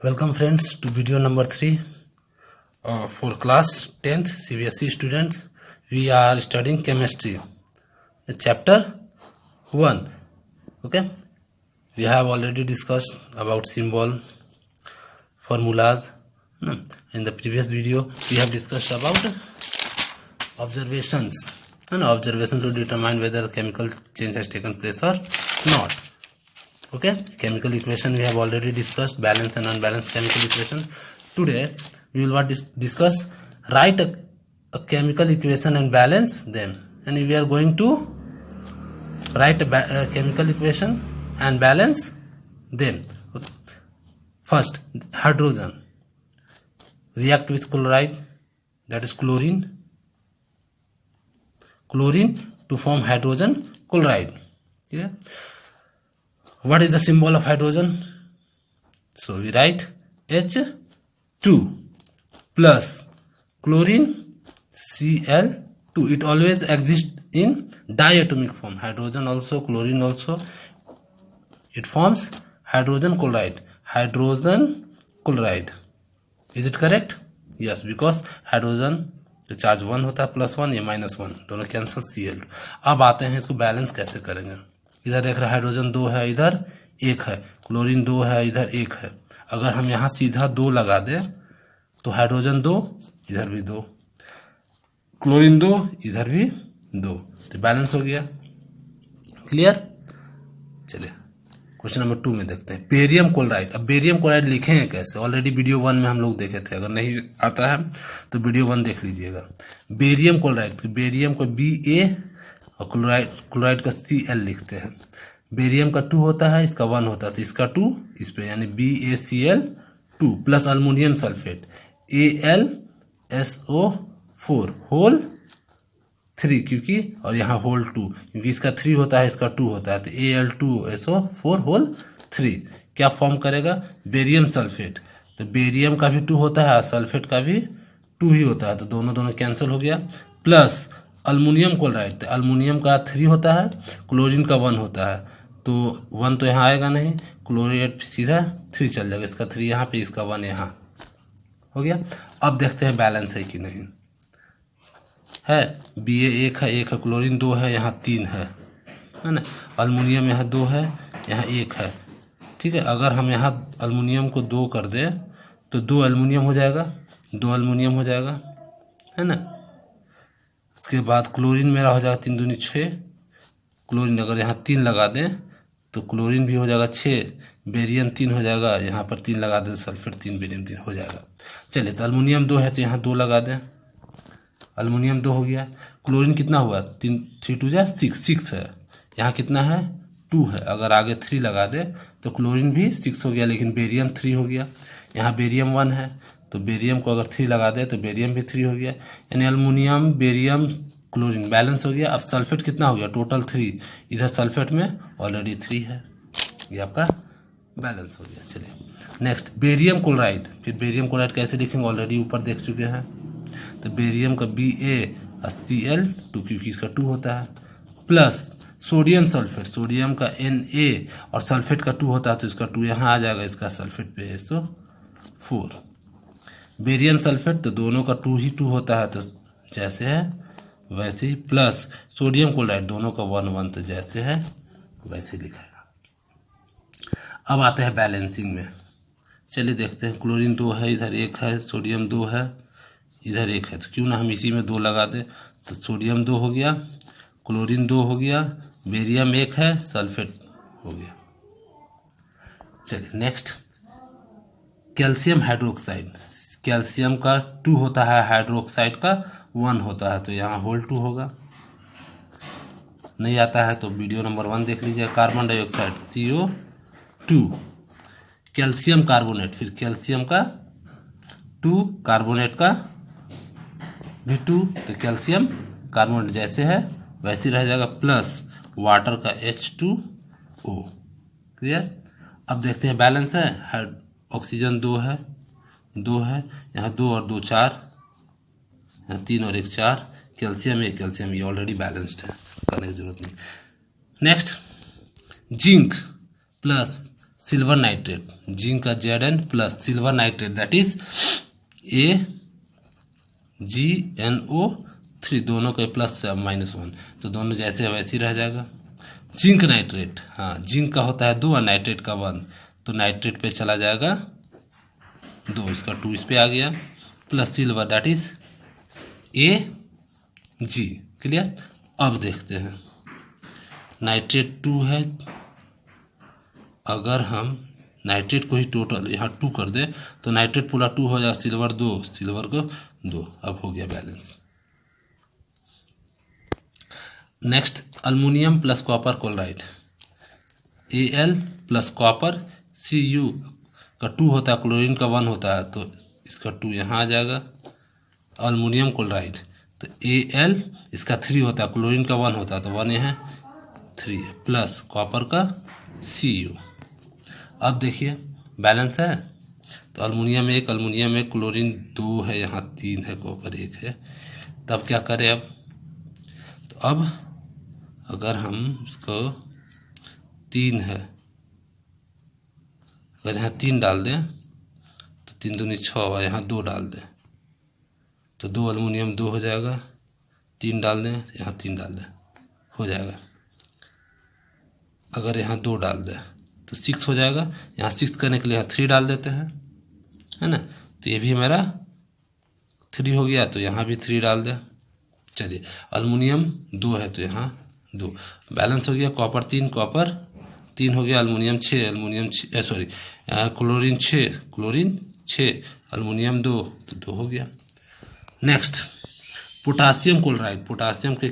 Welcome friends to video number 3 for class 10th CBSE students. We are studying chemistry chapter 1. Okay, we have already discussed about symbol, formulas. In the previous video we have discussed about observations and observations to determine whether chemical change has taken place or not. Okay, chemical equation we have already discussed, balanced and unbalanced chemical equation. Today we will discuss write a chemical equation and balance them, and we are going to write a chemical equation and balance them. Okay. First, hydrogen react with chloride, that is chlorine to form hydrogen chloride. Yeah. What is the symbol of hydrogen? So we write H2 plus chlorine Cl2. It always exists in diatomic form. Hydrogen also, chlorine also. It forms hydrogen chloride. Hydrogen chloride. Is it correct? Yes, because hydrogen charge 1 होता है, +1, ये -1, दोनों cancel, Cl2. अब आते हैं इसको balance कैसे करेंगे. इधर देख रहे हाइड्रोजन 2 है, इधर 1 है, क्लोरीन 2 है, इधर 1 है. अगर हम यहाँ सीधा 2 लगा दें तो हाइड्रोजन 2, इधर भी 2, क्लोरीन 2, इधर भी 2, तो बैलेंस हो गया. क्लियर. चलिए क्वेश्चन नंबर 2 में देखते हैं. Barium chloride. अब बेरियम क्लोराइड लिखेंगे कैसे? ऑलरेडी वीडियो 1 में हम लोग देखे थे. अगर नहीं आता है तो वीडियो 1 देख लीजिएगा. बेरियम क्लोराइड, बेरियम को Ba और क्लोराइड का Cl लिखते हैं. बेरियम का 2 होता है, इसका 1 होता है, तो इसका 2 इस पे, यानी BaCl2 plus aluminium sulphate AlSO4 whole 3, क्योंकि और यहाँ होल 2, क्योंकि इसका 3 होता है, इसका 2 होता है, तो Al2SO4 होल 3 क्या फॉर्म करेगा? Barium sulphate. तो बेरियम का भी 2 होता है, सल्फेट का भी 2 ही होता है, तो दोनों कैंसिल हो गया. प्लस अल्मोनियम क्लोराइड, तो अल्मोनियम का 3 होता है, क्लोरीन का 1 होता है, तो 1 तो यहाँ आएगा नहीं, क्लोराइड सीधा 3 चल जाएगा, इसका 3 यहाँ पे, इसका 1 यहाँ हो गया. अब देखते हैं बैलेंस है कि नहीं है. Ba 1 है, क्लोरीन 2 है, यहाँ 3 है ना. अल्मोनियम यहाँ 2 है, यहाँ 1 है. ठीक है, अगर हम यहाँ अल्मोनियम को 2 कर दें तो 2 अल्मोनियम हो जाएगा, 2 अल्मोनियम हो जाएगा, है ना. उसके बाद क्लोरीन मेरा हो जाएगा 3 दूनी 6, क्लोरीन अगर यहाँ 3 लगा दें तो क्लोरीन भी हो जाएगा 6, बेरियम 3 हो जाएगा, यहाँ पर 3 लगा दें, सल्फेट 3, बेरियम 3 हो जाएगा. चलिए, तो अल्मोनियम 2 है तो यहाँ 2 लगा दें, अल्मोनियम 2 हो गया. क्लोरीन कितना हुआ? 3 2 6 है, यहाँ कितना है? 2 है, अगर आगे 3 लगा दे तो क्लोरीन भी 6 हो गया, लेकिन बेरियम 3 हो गया. यहाँ बेरियम 1 है, तो बेरियम को अगर 3 लगा दे तो बेरियम भी 3 हो गया, यानी अल्मोनियम, बेरियम, क्लोरीन बैलेंस हो गया. अब सल्फेट कितना हो गया? टोटल 3, इधर सल्फेट में ऑलरेडी 3 है, ये आपका बैलेंस हो गया. चलिए नेक्स्ट, बेरियम क्लोराइड. फिर बेरियम क्लोराइड कैसे लिखेंगे? ऑलरेडी ऊपर देख चुके हैं. तो बेरियम का Ba और Cl2, क्योंकि इसका 2 होता है, प्लस सोडियम सल्फेट, सोडियम का Na और सल्फेट का 2 होता है, तो इसका 2 यहाँ आ जाएगा, इसका सल्फेट पे SO4. बेरियम सल्फेट, तो दोनों का 2 ही 2 होता है, तो जैसे है वैसे ही, प्लस सोडियम क्लोराइड, दोनों का 1 1, तो जैसे है वैसे लिखा है. अब आते हैं बैलेंसिंग में. चलिए देखते हैं. क्लोरीन 2 है, इधर 1 है, सोडियम 2 है, इधर 1 है, तो क्यों ना हम इसी में 2 लगा दें. तो सोडियम 2 हो गया, क्लोरीन 2 हो गया, बेरियम 1 है, सल्फेट हो गया. चलिए नेक्स्ट, कैल्शियम हाइड्रोक्साइड. कैल्शियम का 2 होता है, हाइड्रोक्साइड का 1 होता है, तो यहाँ होल 2 होगा. नहीं आता है तो वीडियो नंबर 1 देख लीजिए. Carbon dioxide CO2, calcium carbonate, फिर कैल्शियम का 2, कार्बोनेट का भी 2, तो कैल्शियम कार्बोनेट जैसे है वैसे रह जाएगा, प्लस वाटर का H2O. क्लियर. अब देखते हैं बैलेंस है. ऑक्सीजन 2 है, यहाँ 2 और 2 4, यहाँ 3 और 1 4, कैल्शियम ये ऑलरेडी बैलेंस्ड है, करने की जरूरत नहीं. Next, zinc plus silver nitrate, zinc का Zn plus silver nitrate that is AgNO3, दोनों के प्लस -1, तो दोनों जैसे वैसे ही रह जाएगा। जिंक नाइट्रेट, हाँ जिंक का होता है 2 और नाइट्रेट का 1, तो नाइट्रेट पे चला जाएगा 2, इसका 2 इस पे आ गया, plus silver that is Ag। Clear. अब देखते हैं नाइट्रेट 2 है, अगर हम नाइट्रेट को ही टोटल यहाँ 2 कर दे तो नाइट्रेट पूरा 2 हो जाएगा, सिल्वर 2, सिल्वर को 2, अब हो गया balance. Next aluminium plus copper chloride, Al plus copper Cu का 2 होता है, क्लोरीन का 1 होता है, तो इसका 2 यहाँ आ जाएगा। अल्मुनियम क्लोराइड तो Al इसका 3 होता है, क्लोरीन का 1 होता है, तो 1 यहाँ 3 है, प्लस कॉपर का Cu। अब देखिए बैलेंस है, तो अल्मुनियम 1, अल्मुनियम 1, क्लोरीन 2 है, यहाँ 3 है, कॉपर 1 है। तब क्या करें अब, तो अब अगर हम इसको 3 है, अगर यहाँ 3 डाल दें तो 3 दूनी 6 और यहाँ 2 डाल दें तो 2 अल्मुनियम 2 हो जाएगा, 3 डाल दें यहाँ 3 डाल दें हो जाएगा। अगर यहाँ 2 डाल दें तो 6 हो जाएगा, यहाँ 6 करने के लिए यहाँ 3 डाल देते हैं, है ना, तो ये भी हमारा 3 हो गया, तो यहाँ भी 3 डाल दें। चलिए अल्मुनियम 2 है तो यहाँ 2 बैलेंस हो गया, कॉपर 3, कॉपर 3 हो गया, aluminium 6, aluminium chlorine 6, chlorine 6, aluminium 2, तो 2 हो गया। नेक्स्ट पोटासियम क्लोराइड, पोटासियम के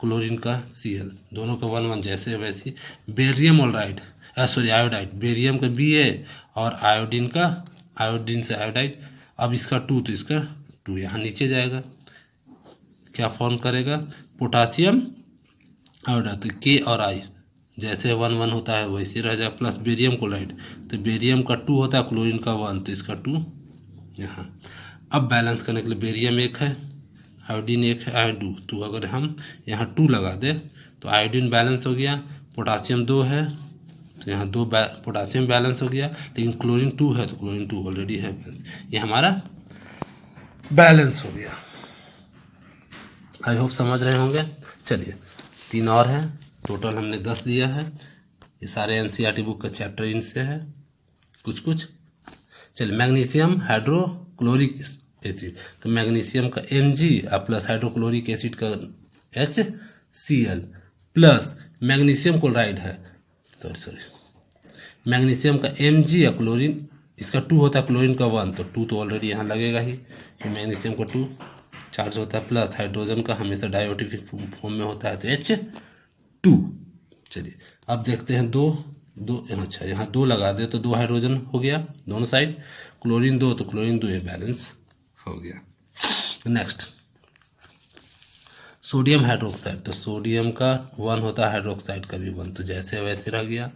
क्लोरीन का Cl, दोनों का 1 1 जैसे वैसे। बेरियम ऑलराइड आयोडाइड, बेरियम का Ba और आयोडीन का, आयोडीन से आयोडाइड, अब इसका 2 तो इसका 2 यहाँ नीचे जाएगा, क्या फॉर्म करेगा पोटासियम आयोडाइड, तो K और I जैसे 1 1 होता है वैसे रह जाएगा, प्लस बेरियम क्लोराइड, तो बेरियम का 2 होता है, क्लोरीन का 1, तो इसका 2 यहाँ। अब बैलेंस करने के लिए बेरियम 1 है, आयोडीन 1 है, आयोडीन 2, अगर हम यहाँ 2 लगा दें तो आयोडीन बैलेंस हो गया, पोटासियम 2 है तो यहाँ 2 पोटासियम बैलेंस हो गया, लेकिन क्लोरीन 2 है तो क्लोरीन 2 ऑलरेडी है बैलेंस, ये हमारा बैलेंस हो गया। आई होप समझ रहे होंगे। चलिए 3 और है, टोटल हमने 10 लिया है, ये सारे एनसीईआरटी बुक का चैप्टर इनसे है कुछ। चलिए मैग्नीशियम हाइड्रोक्लोरिक एसिड, तो मैग्नीशियम का Mg प्लस हाइड्रोक्लोरिक एसिड का HCl प्लस मैग्नीशियम क्लोराइड है, मैग्नीशियम का Mg या क्लोरीन, इसका 2 होता है, क्लोरीन का 1, तो 2 तो ऑलरेडी यहाँ लगेगा ही, तो मैग्नीशियम का 2 चार्ज होता है, प्लस हाइड्रोजन का हमेशा डायोटिफिक फॉर्म में होता है तो H2। चलिए अब देखते हैं 2 अच्छा यहाँ 2 लगा दे तो 2 हाइड्रोजन हो गया दोनों साइड, क्लोरीन 2 तो क्लोरीन 2, ये बैलेंस हो गया। नेक्स्ट सोडियम हाइड्रोक्साइड, तो सोडियम का 1 होता है, हाइड्रोक्साइड का भी 1, तो जैसे वैसे रह गया।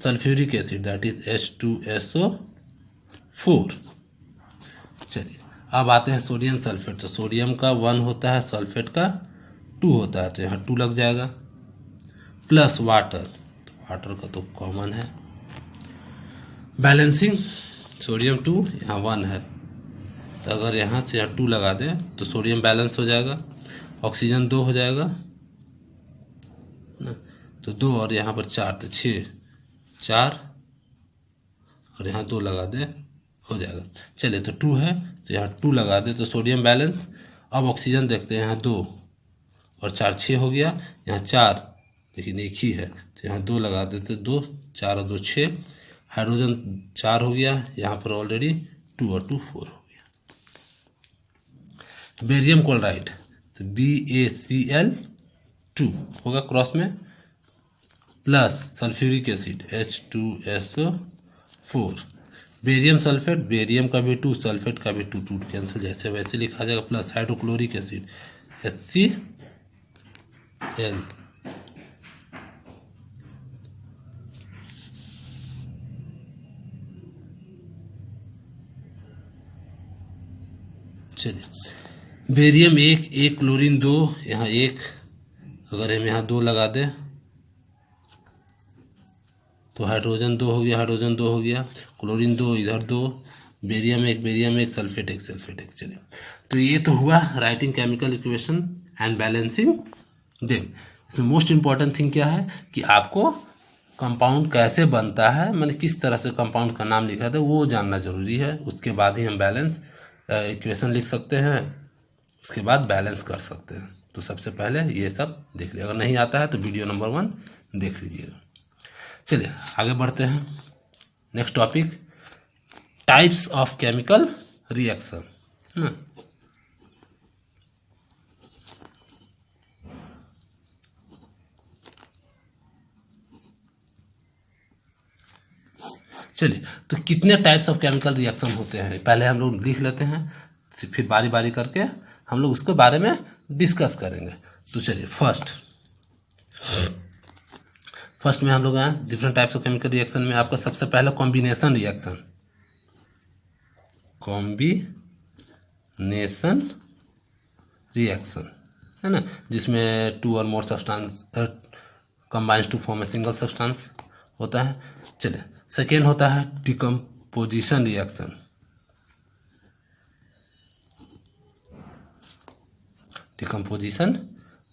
Sulphuric acid that is H2SO4। चलिए अब आते हैं सोडियम सल्फेट, तो सोडियम का 1 होता है, सल्फेट का 2 होता है, तो यहाँ 2 लग जाएगा, प्लस वाटर, तो वाटर का तो कॉमन है। बैलेंसिंग सोडियम 2 यहाँ 1 है, तो अगर यहाँ से यहाँ 2 लगा दें तो सोडियम बैलेंस हो जाएगा, ऑक्सीजन 2 हो जाएगा ना, तो 2 और यहाँ पर 4 तो 6, 4 और यहाँ 2 लगा दे हो जाएगा। चलिए तो 2 है तो यहाँ 2 लगा दे तो सोडियम बैलेंस। अब ऑक्सीजन देखते हैं, यहाँ 2 और 4 6 हो गया, यहाँ 4 लेकिन एक ही है तो यहाँ 2 लगा देते, 2 4 और 2 6, हाइड्रोजन 4 हो गया, यहाँ पर ऑलरेडी 2 और 2 4 हो गया। बेरियम क्लोराइड तो BaCl2 होगा क्रॉस में, plus sulphuric acid H2SO4। Barium sulphate, barium का भी 2, सल्फेट का भी 2, 2 कैंसिल जैसे वैसे लिखा जाएगा, प्लस हाइड्रोक्लोरिक एसिड HCl। चलिए बेरियम 1 क्लोरीन 2, यहाँ 1, अगर हम यहाँ 2 लगा दें तो हाइड्रोजन 2 हो गया, हाइड्रोजन 2 हो गया, क्लोरीन 2, इधर 2, बेरियम 1, सल्फेट 1, सल्फेट 1। चलिए, तो ये तो हुआ writing chemical equation and balancing them. इसमें मोस्ट इंपॉर्टेंट थिंग क्या है कि आपको कंपाउंड कैसे बनता है, मैंने किस तरह से कंपाउंड का नाम लिखा था वो जानना जरूरी है। उसके बाद ही हम बैलेंस इक्वेशन लिख सकते हैं, उसके बाद बैलेंस कर सकते हैं। तो सबसे पहले ये सब देख लीजिए, अगर नहीं आता है तो वीडियो नंबर 1 देख लीजिएगा। चलिए आगे बढ़ते हैं। Next topic, types of chemical reaction ना। चलिए, तो कितने टाइप्स ऑफ केमिकल रिएक्शन होते हैं पहले हम लोग लिख लेते हैं, फिर बारी बारी करके हम लोग उसके बारे में डिस्कस करेंगे। तो चलिए, फर्स्ट में हम लोग हैं different types of chemical reaction में आपका सबसे पहला कॉम्बिनेशन रिएक्शन, है ना, जिसमें 2 और more substance combines to form a single substance होता है। चलिए, सेकेंड होता है डिकम्पोजिशन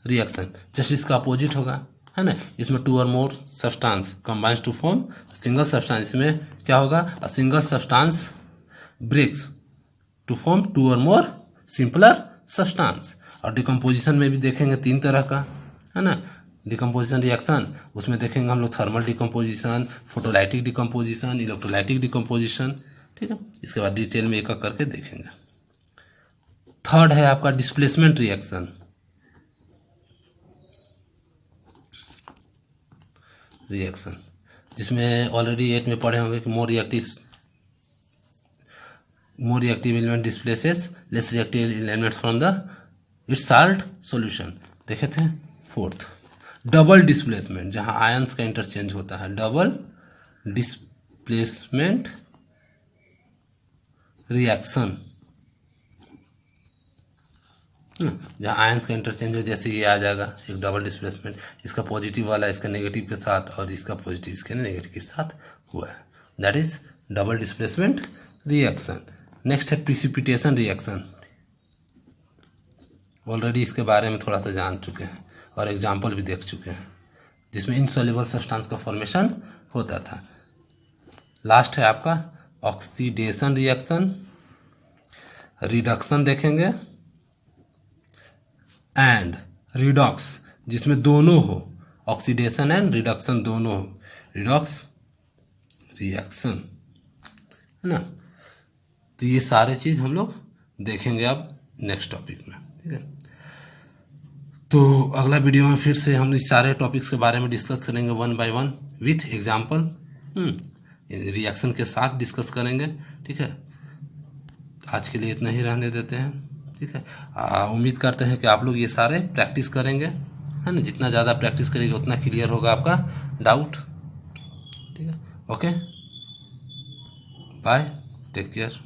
रिएक्शन। जस्ट इसका अपोजिट होगा, है ना, इसमें 2 और more substance combines to form single substance. इसमें क्या होगा, a single substance breaks to form 2 और मोर सिंपलर सब्सटेंस। और डिकम्पोजिशन में भी देखेंगे 3 तरह का, है ना, डिकम्पोजिशन रिएक्शन। उसमें देखेंगे हम लोग thermal decomposition, photolytic decomposition, electrolytic decomposition. ठीक है, इसके बाद डिटेल में एक एक करके देखेंगे। थर्ड है आपका डिस्प्लेसमेंट रिएक्शन। जिसमें ऑलरेडी 8 में पढ़े होंगे कि more reactive element displaces less reactive element from the it's salt solution, देखे थे। फोर्थ, डबल डिस्प्लेसमेंट, जहां आयंस का इंटरचेंज होता है, डबल डिस्प्लेसमेंट रिएक्शन, जहां आयंस का इंटरचेंज हो, जैसे ये आ जाएगा एक डबल डिस्प्लेसमेंट, इसका पॉजिटिव वाला इसका नेगेटिव के साथ और इसका पॉजिटिव इसके नेगेटिव के साथ हुआ है, that is double displacement reaction. Next है प्रिसिपिटेशन रिएक्शन। ऑलरेडी इसके बारे में थोड़ा सा जान चुके हैं और एग्जाम्पल भी देख चुके हैं, जिसमें इनसॉल्युबल सब्सटेंस का फॉर्मेशन होता था। लास्ट है आपका ऑक्सीडेशन रिएक्शन, रिडक्शन देखेंगे, एंड रिडॉक्स, जिसमें दोनों हो, ऑक्सीडेशन एंड रिडक्शन दोनों हो, रिडॉक्स रिएक्शन, है ना। तो ये सारे चीज हम लोग देखेंगे अब नेक्स्ट टॉपिक में, ठीक है। तो अगला वीडियो में फिर से हम इस सारे टॉपिक्स के बारे में डिस्कस करेंगे 1 बाय 1 विथ एग्जाम्पल, रिएक्शन के साथ डिस्कस करेंगे, ठीक है। आज के लिए इतना ही रहने देते हैं, ठीक है। उम्मीद करते हैं कि आप लोग ये सारे प्रैक्टिस करेंगे, है ना। जितना ज़्यादा प्रैक्टिस करेंगे उतना क्लियर होगा आपका डाउट, ठीक है। Okay, bye, take care.